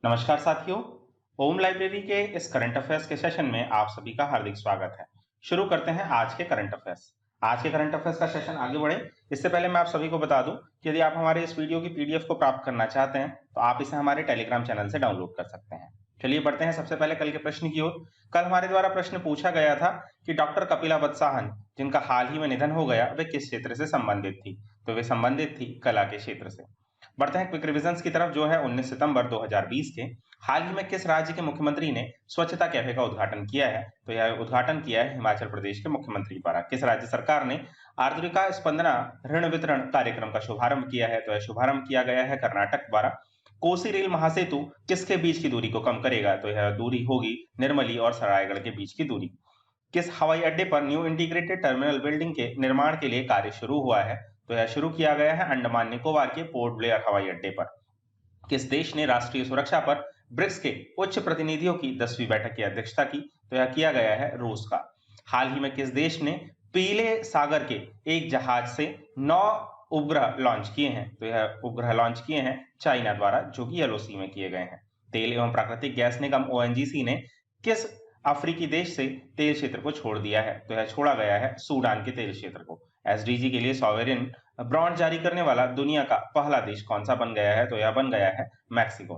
नमस्कार साथियों। ओम लाइब्रेरी के इस करंट अफेयर्स के सेशन में आप सभी का हार्दिक स्वागत है। शुरू करते हैं आज के करंट अफेयर्स। आज के करंट अफेयर्स का सेशन आगे बढ़े इससे पहले मैं आप सभी को बता दूं कि यदि आप हमारे इस वीडियो की पीडीएफ को प्राप्त करना चाहते हैं तो आप इसे हमारे टेलीग्राम चैनल से डाउनलोड कर सकते हैं। चलिए बढ़ते हैं सबसे पहले कल के प्रश्न की ओर। कल हमारे द्वारा प्रश्न पूछा गया था कि डॉक्टर कपिला वत्साहन जिनका हाल ही में निधन हो गया वे किस क्षेत्र से संबंधित थी। तो वे संबंधित थी कला के क्षेत्र से। बढ़ते हैं क्विक रिविजन्स की तरफ जो है 19 सितंबर 2020 के हाल ही में किस राज्य के मुख्यमंत्री ने स्वच्छता कैफे का उद्घाटन किया है। तो यह उद्घाटन किया है हिमाचल प्रदेश के मुख्यमंत्री द्वारा। किस राज्य सरकार ने आर्द्रिका स्पंदना ऋण वितरण कार्यक्रम का शुभारंभ किया है। तो यह शुभारंभ किया गया है कर्नाटक द्वारा। कोसी रेल महासेतु किसके बीच की दूरी को कम करेगा। तो यह दूरी होगी निर्मली और सरायगढ़ के बीच की दूरी। किस हवाई अड्डे पर न्यू इंटीग्रेटेड टर्मिनल बिल्डिंग के निर्माण के लिए कार्य शुरू हुआ है। तो यह शुरू किया गया है अंडमान निकोबार के पोर्ट ब्लेयर हवाई अड्डे पर। किस देश ने राष्ट्रीय सुरक्षा पर ब्रिक्स के उच्च प्रतिनिधियों की 10वीं बैठक की अध्यक्षता की। तो यह किया गया है रूस का। हाल ही में किस देश ने पीले सागर के एक जहाज से 9 उपग्रह लॉन्च किए हैं। तो यह उपग्रह लॉन्च किए हैं चाइना द्वारा जो कि येलो सी में किए गए हैं। तेल एवं प्राकृतिक गैस निगम ओएनजीसी ने किस अफ्रीकी देश से तेल क्षेत्र को छोड़ दिया है। तो यह छोड़ा गया है सूडान के तेल क्षेत्र को। एसडीजी के लिए सॉवेरिन बॉन्ड जारी करने वाला दुनिया का पहला देश कौन सा बन गया है। तो यह बन गया है मैक्सिको।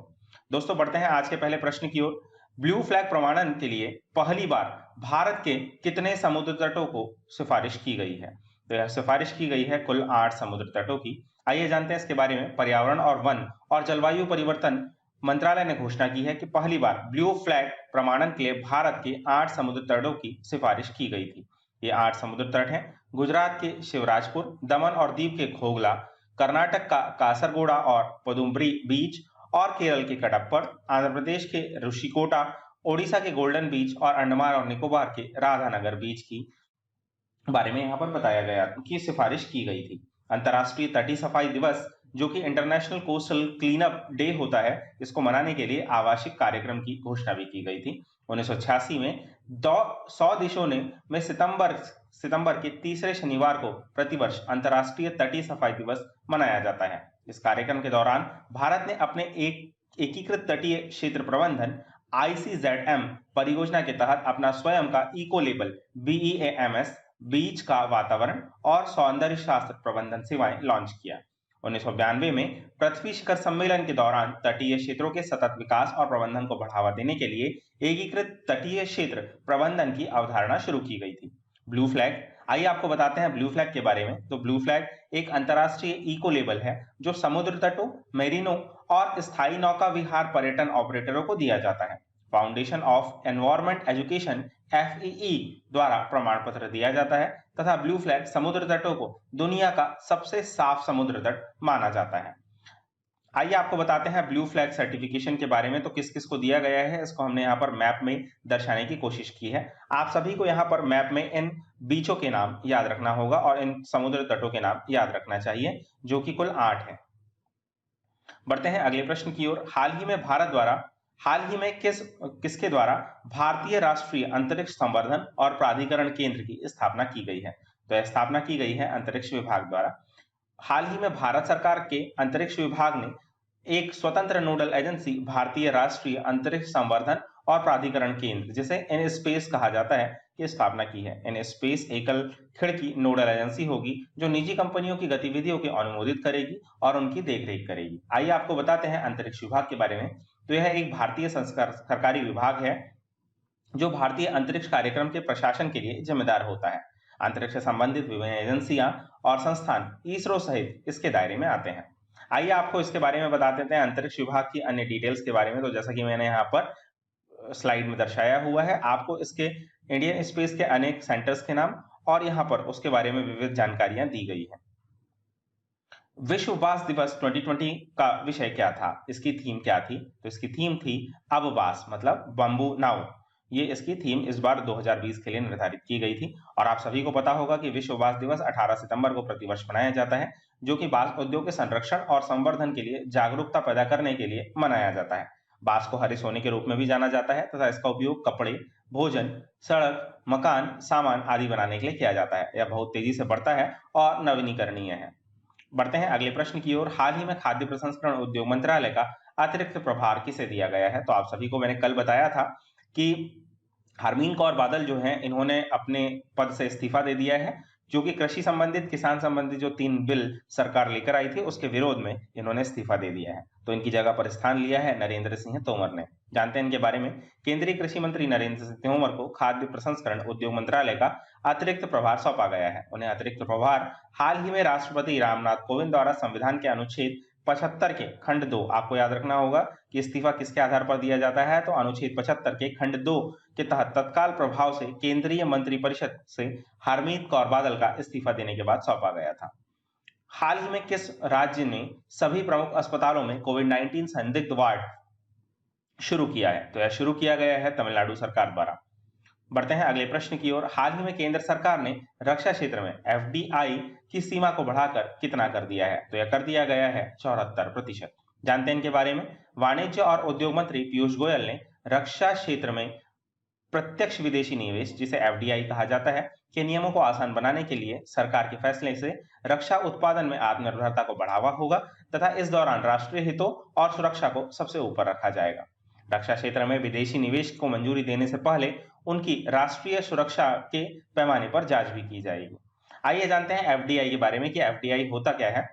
दोस्तों बढ़ते हैं आज के पहले प्रश्न की ओर। ब्लू फ्लैग प्रमाणन के लिए पहली बार भारत के कितने समुद्र तटों को सिफारिश की गई है। तो यह सिफारिश की गई है कुल 8 समुद्र तटों की। आइए जानते हैं इसके बारे में। पर्यावरण और वन और जलवायु परिवर्तन मंत्रालय ने घोषणा की है कि पहली बार ब्लू फ्लैग प्रमाणन के लिए भारत के 8 समुद्र तटों की सिफारिश की गई थी। ये 8 समुद्र तट हैं गुजरात के शिवराजपुर, दमन और दीव के घोगला, कर्नाटक का कासरगोड़ा और पदुम्बरी बीच और केरल के कडप्पर, आंध्र प्रदेश के ऋषिकोटा, ओडिशा के गोल्डन बीच और अंडमान और निकोबार के राधानगर बीच की बारे में यहाँ पर बताया गया कि सिफारिश की गई थी। अंतर्राष्ट्रीय तटीय सफाई दिवस जो कि international coastal clean up day होता है, इसको मनाने के लिए आवार्षिक कार्यक्रम की घोषणा भी की गई थी। 1986 में 100 देशों ने में सितंबर के तीसरे शनिवार को प्रतिवर्ष अंतर्राष्ट्रीय तटीय सफाई दिवस मनाया जाता है। इस कार्यक्रम के दौरान भारत ने अपने एक एकीकृत तटीय क्षेत्र प्रबंधन ICZM परियोजना के तहत अपना स्वयं का इको लेबल BEAMS बीच का वातावरण और सौंदर्य शास्त्र प्रबंधन सेवाएं लॉन्च किया। 1992 में पृथ्वी शिखर सम्मेलन के दौरान तटीय क्षेत्रों के सतत विकास और प्रबंधन को बढ़ावा देने के लिए एकीकृत तटीय क्षेत्र प्रबंधन की अवधारणा शुरू की गई थी। ब्लू फ्लैग, आइए आपको बताते हैं ब्लू फ्लैग के बारे में। तो ब्लू फ्लैग एक अंतर्राष्ट्रीय इको लेबल है जो समुद्र तटों, मेरीनों और स्थायी नौका विहार पर्यटन ऑपरेटरों को दिया जाता है। Foundation of environment education FEE द्वारा प्रमाण पत्र दिया जाता है तथा ब्लू फ्लैग समुद्र तटों को दुनिया का सबसे साफ समुद्र तट माना जाता है। आइए आपको बताते हैं ब्लू फ्लैग सर्टिफिकेशन के बारे में। तो किस किस को दिया गया है इसको हमने यहाँ पर मैप में दर्शाने की कोशिश की है। आप सभी को यहाँ पर मैप में इन बीचों के नाम याद रखना होगा और इन समुद्र तटों के नाम याद रखना चाहिए जो कि कुल 8 है। बढ़ते हैं अगले प्रश्न की ओर। हाल ही में किसके द्वारा भारतीय राष्ट्रीय अंतरिक्ष संवर्धन और प्राधिकरण केंद्र की स्थापना की गई है। तो यह स्थापना की गई है अंतरिक्ष विभाग द्वारा। हाल ही में भारत सरकार के अंतरिक्ष विभाग ने एक स्वतंत्र नोडल एजेंसी भारतीय राष्ट्रीय अंतरिक्ष संवर्धन और प्राधिकरण केंद्र जिसे इन स्पेस कहा जाता है की स्थापना की है। इन स्पेस एकल खिड़की नोडल एजेंसी होगी जो निजी कंपनियों की गतिविधियों को अनुमोदित करेगी और उनकी देखरेख करेगी। आइए आपको बताते हैं अंतरिक्ष विभाग के बारे में। तो यह एक भारतीय सरकारी विभाग है जो भारतीय अंतरिक्ष कार्यक्रम के प्रशासन के लिए जिम्मेदार होता है। अंतरिक्ष से संबंधित विभिन्न एजेंसियां और संस्थान इसरो सहित इसके दायरे में आते हैं। आइए आपको इसके बारे में बता देते हैं अंतरिक्ष विभाग की अन्य डिटेल्स के बारे में। तो जैसा कि मैंने यहाँ पर स्लाइड में दर्शाया हुआ है, आपको इसके इंडियन स्पेस के अनेक सेंटर्स के नाम और यहाँ पर उसके बारे में विविध जानकारियां दी गई है। विश्व बांस दिवस 2020 का विषय क्या था, इसकी थीम क्या थी। तो इसकी थीम थी अब बांस मतलब बंबू नाउ। ये इसकी थीम इस बार 2020 के लिए निर्धारित की गई थी। और आप सभी को पता होगा कि विश्व बांस दिवस 18 सितंबर को प्रतिवर्ष मनाया जाता है जो कि बांस उद्योग के संरक्षण और संवर्धन के लिए जागरूकता पैदा करने के लिए मनाया जाता है। बांस को हरे सोने के रूप में भी जाना जाता है तथा इसका उपयोग कपड़े, भोजन, सड़क, मकान, सामान आदि बनाने के लिए किया जाता है। यह बहुत तेजी से बढ़ता है और नवीनीकरणीय है। बढ़ते हैं अगले प्रश्न की ओर। हाल ही में खाद्य प्रसंस्करण उद्योग मंत्रालय का अतिरिक्त प्रभार किसे दिया गया है? तो आप सभी को मैंने कल बताया था कि हरमीन कौर बादल जो हैं, इन्होंने अपने पद से इस्तीफा दे दिया है, जो कि कृषि संबंधित, किसान संबंधित जो 3 बिल सरकार लेकर आई थी, उसके विरोध में इन्होंने इस्तीफा दे दिया है। तो इनकी जगह पर स्थान लिया है नरेंद्र सिंह तोमर ने। जानते हैं इनके बारे में। केंद्रीय कृषि मंत्री नरेंद्र सिंह तोमर को खाद्य प्रसंस्करण उद्योग मंत्रालय का अतिरिक्त प्रभार सौंपा गया है। उन्हें अतिरिक्त प्रभार हाल ही में राष्ट्रपति रामनाथ कोविंद द्वारा संविधान के अनुच्छेद 75 के खंड 2, आपको याद रखना होगा कि इस्तीफा किसके आधार पर दिया जाता है, तो अनुच्छेद 75 के खंड 2 के तहत तत्काल प्रभाव से केंद्रीय मंत्रिपरिषद से हरमीत कौर बादल का इस्तीफा देने के बाद सौंपा गया था। हाल ही में किस राज्य ने सभी प्रमुख अस्पतालों में कोविड-19 संदिग्ध वार्ड शुरू किया है? तो यह शुरू किया गया है तमिलनाडु सरकार द्वारा। बढ़ते हैं अगले प्रश्न की ओर। हाल ही में केंद्र सरकार ने रक्षा क्षेत्र में एफडीआई की सीमा को बढ़ाकर कितना कर दिया है? तो यह कर दिया गया है 74%। जानते हैं इनके बारे में। वाणिज्य और उद्योग मंत्री पीयूष गोयल ने रक्षा क्षेत्र में प्रत्यक्ष विदेशी निवेश, जिसे एफडीआई कहा जाता है, के नियमों को आसान बनाने के लिए सरकार के फैसले से रक्षा उत्पादन में आत्मनिर्भरता को बढ़ावा होगा तथा इस दौरान राष्ट्रीय हितों और सुरक्षा को सबसे ऊपर रखा जाएगा। रक्षा क्षेत्र में विदेशी निवेश को मंजूरी देने से पहले उनकी राष्ट्रीय सुरक्षा के पैमाने पर जांच भी की जाएगी। आइए जानते हैं एफडीआई के बारे में कि एफडीआई होता क्या है।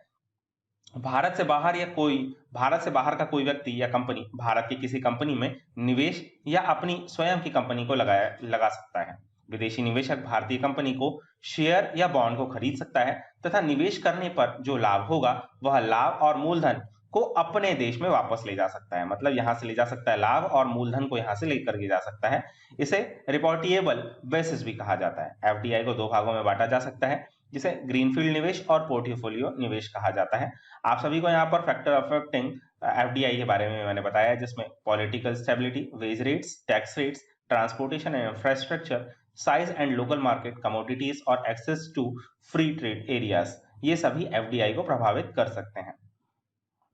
भारत से बाहर का कोई व्यक्ति या कंपनी भारत की किसी कंपनी में निवेश या अपनी स्वयं की कंपनी को लगा सकता है। विदेशी निवेशक भारतीय कंपनी को शेयर या बॉन्ड को खरीद सकता है तथा निवेश करने पर जो लाभ होगा वह लाभ और मूलधन को अपने देश में वापस ले जा सकता है। मतलब यहां से ले जा सकता है लाभ और मूलधन को यहां से लेकर के जा सकता है। इसे रिपोर्टिएबल बेसिस भी कहा जाता है। एफडीआई को 2 भागों में बांटा जा सकता है, जिसे ग्रीनफील्ड निवेश और पोर्टफोलियो निवेश कहा जाता है। आप सभी को यहाँ पर फैक्टर अफेक्टिंग एफडीआई के बारे में मैंने बताया, जिसमें political stability, wage rates, tax rates, transportation and infrastructure, size and local market, commodities और access to free trade areas, ये सभी एफडीआई को प्रभावित कर सकते हैं।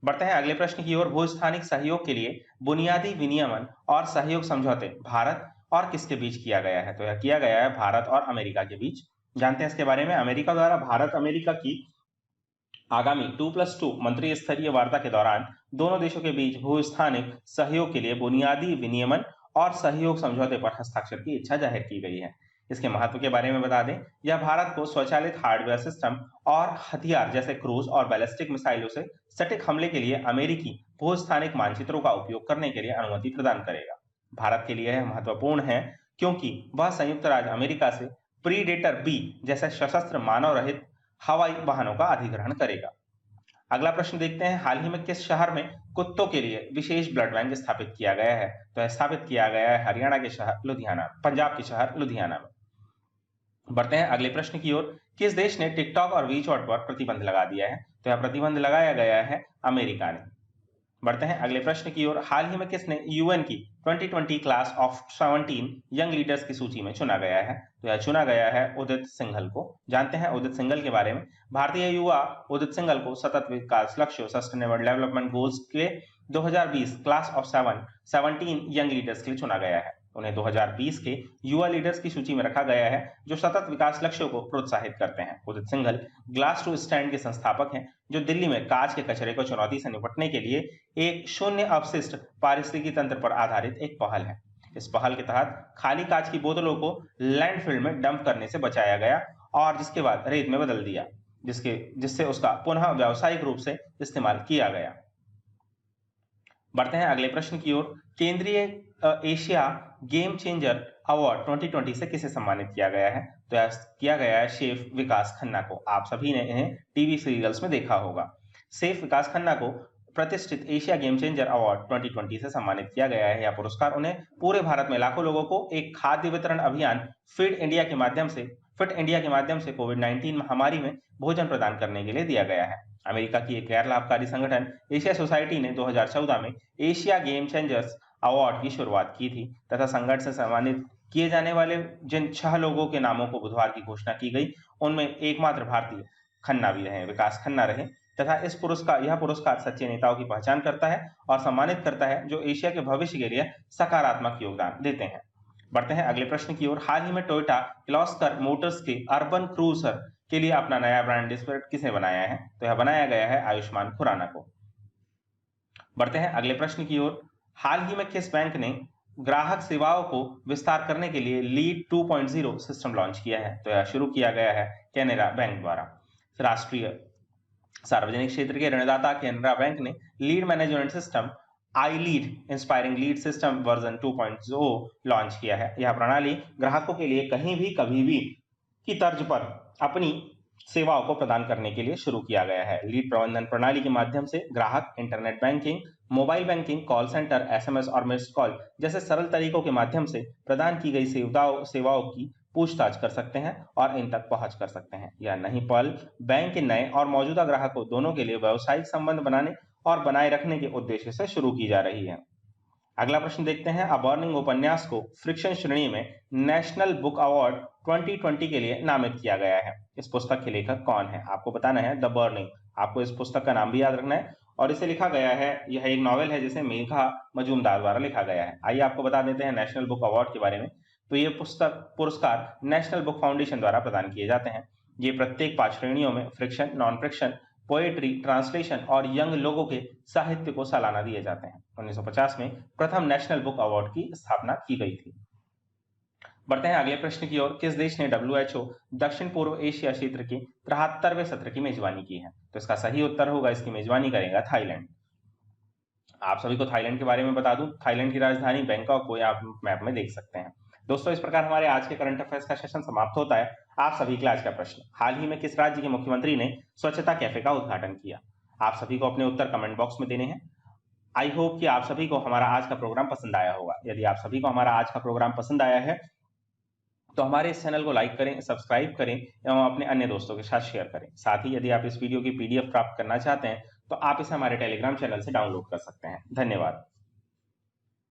बढ़ते हैं अगले प्रश्न की ओर। भू-स्थानिक सहयोग के लिए बुनियादी विनियमन और सहयोग समझौते भारत और किसके बीच किया गया है? तो यह किया गया है भारत और अमेरिका के बीच। जानते हैं इसके बारे में। अमेरिका द्वारा भारत अमेरिका की आगामी 2+2 मंत्री स्तरीय वार्ता के दौरान दोनों देशों के बीच भू-स्थानिक सहयोग के लिए बुनियादी विनियमन और सहयोग समझौते पर हस्ताक्षर की इच्छा जाहिर की गई है। इसके महत्व के बारे में बता दें, यह भारत को स्वचालित हार्डवेयर सिस्टम और हथियार जैसे क्रूज और बैलिस्टिक मिसाइलों से सटीक हमले के लिए अमेरिकी भू-स्थानिक मानचित्रों का उपयोग करने के लिए अनुमति प्रदान करेगा। भारत के लिए यह महत्वपूर्ण है क्योंकि वह संयुक्त राज्य अमेरिका से प्रीडेटर बी जैसे सशस्त्र मानव रहित हवाई वाहनों का अधिग्रहण करेगा। अगला प्रश्न देखते हैं। हाल ही में किस शहर में कुत्तों के लिए विशेष ब्लड बैंक स्थापित किया गया है? तो यह स्थापित किया गया है हरियाणा के शहर लुधियाना, पंजाब के शहर लुधियाना में। बढ़ते हैं अगले प्रश्न की ओर। किस देश ने टिकटॉक और वीचैट पर प्रतिबंध लगा दिया है? तो यह प्रतिबंध लगाया गया है अमेरिका ने। बढ़ते हैं अगले प्रश्न की ओर। हाल ही में किसने यूएन की 2020 क्लास ऑफ 17 यंग लीडर्स की सूची में चुना गया है? तो यह चुना गया है उदित सिंघल को। जानते हैं उदित सिंघल के बारे में। भारतीय युवा उदित सिंघल को सतत विकास लक्ष्यों सस्टेनेबल डेवलपमेंट गोल्स के 2020 क्लास ऑफ 17 यंग लीडर्स के लिए चुना गया है। उन्हें 2020 के युवा लीडर्स की सूची में रखा गया है जो सतत विकास लक्ष्यों को प्रोत्साहित करते हैं। उदित सिंघल ग्लास टू स्टैंड के संस्थापक हैं, जो दिल्ली में कांच के कचरे को चुनौती से निपटने के लिए एक शून्य अपशिष्ट पारिस्थितिकी तंत्र पर आधारित एक पहल है। इस पहल के तहत खाली कांच की बोतलों को लैंडफिल में डंप करने से बचाया गया और जिसके बाद रेत में बदल दिया, जिससे उसका पुनः व्यावसायिक रूप से इस्तेमाल किया गया। बढ़ते हैं अगले प्रश्न की ओर। केंद्रीय एशिया गेम चेंजर अवार्ड 2020 से किसे सम्मानित किया गया है? तो यह किया गया है शेफ विकास खन्ना को। आप सभी ने इन्हें टीवी सीरियल्स में देखा होगा। शेफ विकास खन्ना को प्रतिष्ठित एशिया गेम चेंजर अवार्ड 2020 से सम्मानित किया गया है। यह पुरस्कार उन्हें पूरे भारत में लाखों लोगों को एक खाद्य वितरण अभियान फिट इंडिया के माध्यम से कोविड-19 महामारी में भोजन प्रदान करने के लिए दिया गया है। अमेरिका की एक गैर लाभकारी संगठन एशिया सोसाइटी ने 2014 में एशिया गेम चेंजर्स अवार्ड की शुरुआत की थी तथा संगठन से सम्मानित किए जाने वाले जिन 6 लोगों के नामों को बुधवार की घोषणा की गई, उनमें एकमात्र भारतीय खन्ना भी रहे, विकास खन्ना रहे तथा यह पुरस्कार सच्चे नेताओं की पहचान करता है और सम्मानित करता है जो एशिया के भविष्य के लिए सकारात्मक योगदान देते हैं। बढ़ते हैं अगले प्रश्न की ओर। हाल ही में टोयोटा किर्लोस्कर मोटर्स के अर्बन क्रूजर के लिए अपना नया ब्रांड स्पिरिट किसे बनाया है? तो यह बनाया गया है आयुष्मान खुराना को। बढ़ते हैं अगले प्रश्न की ओर। हाल ही में किस बैंक ने ग्राहक सेवाओं को विस्तार करने के लिए लीड 2.0 सिस्टम लॉन्च किया है? तो यह शुरू किया गया है कैनरा बैंक द्वारा। राष्ट्रीय सार्वजनिक क्षेत्र के ऋणदाता कैनरा बैंक ने लीड मैनेजमेंट सिस्टम आई lead inspiring lead system version 2.0 launch किया है। यह प्रणाली ग्राहकों के लिए कहीं भी कभी भी की तर्ज पर अपनी सेवाओं को प्रदान करने के लिए शुरू किया गया है। लीड प्रबंधन प्रणाली के माध्यम से ग्राहक internet banking, mobile banking, call centre, SMS और मिस्ड कॉल जैसे सरल तरीकों के माध्यम से प्रदान की गई सेवाओं की पूछताछ कर सकते हैं और इन तक पहुंच कर सकते हैं। यह नई पहल बैंक के नए और मौजूदा ग्राहकों दोनों के लिए व्यावसायिक संबंध बनाने और बनाए रखने के उद्देश्य से शुरू की जा रही है। अगला प्रश्न देखते हैं। अ बर्निंग उपन्यास को फ्रिक्शन श्रेणी में नेशनल बुक अवार्ड 2020 के लिए नामित किया गया है। इस पुस्तक के लेखक कौन है? आपको बताना है द बर्निंग। आपको इस पुस्तक का नाम भी याद रखना है और इसे लिखा गया है, यह एक नॉवेल है जिसे मेघा मजूमदार द्वारा लिखा गया है। आइए आपको बता देते हैं नेशनल बुक अवार्ड के बारे में। तो ये पुरस्कार नेशनल बुक फाउंडेशन द्वारा प्रदान किए जाते हैं। ये प्रत्येक 5 श्रेणियों में friction, non friction, poetry, translation और यंग लोगों के साहित्य को सालाना दिए जाते हैं। 1950 में प्रथम नेशनल बुक अवार्ड की स्थापना की गई थी। बढ़ते हैं अगले प्रश्न की ओर। किस देश ने WHO दक्षिण पूर्व एशिया क्षेत्र के 73वें सत्र की मेजबानी की है? तो इसका सही उत्तर होगा, इसकी मेजबानी करेगा थाईलैंड। आप सभी को थाईलैंड के बारे में बता दूं, थाईलैंड की राजधानी बैंकॉक को आप मैप में देख सकते हैं। दोस्तों, इस प्रकार हमारे आज के करंट अफेयर्स का सेशन समाप्त होता है। आप सभी के आज का प्रश्न, हाल ही में किस राज्य के मुख्यमंत्री ने स्वच्छता कैफे का उद्घाटन किया? आप सभी को अपने उत्तर कमेंट बॉक्स में देने हैं। आई होप कि आप सभी को हमारा आज का प्रोग्राम पसंद आया होगा। यदि आप सभी को हमारा आज का प्रोग्राम पसंद आया है तो हमारे इस चैनल को लाइक करें, सब्सक्राइब करें एवं अपने अन्य दोस्तों के साथ शेयर करें। साथ ही यदि आप इस वीडियो की PDF प्राप्त करना चाहते हैं तो आप इसे हमारे टेलीग्राम चैनल से डाउनलोड कर सकते हैं। धन्यवाद।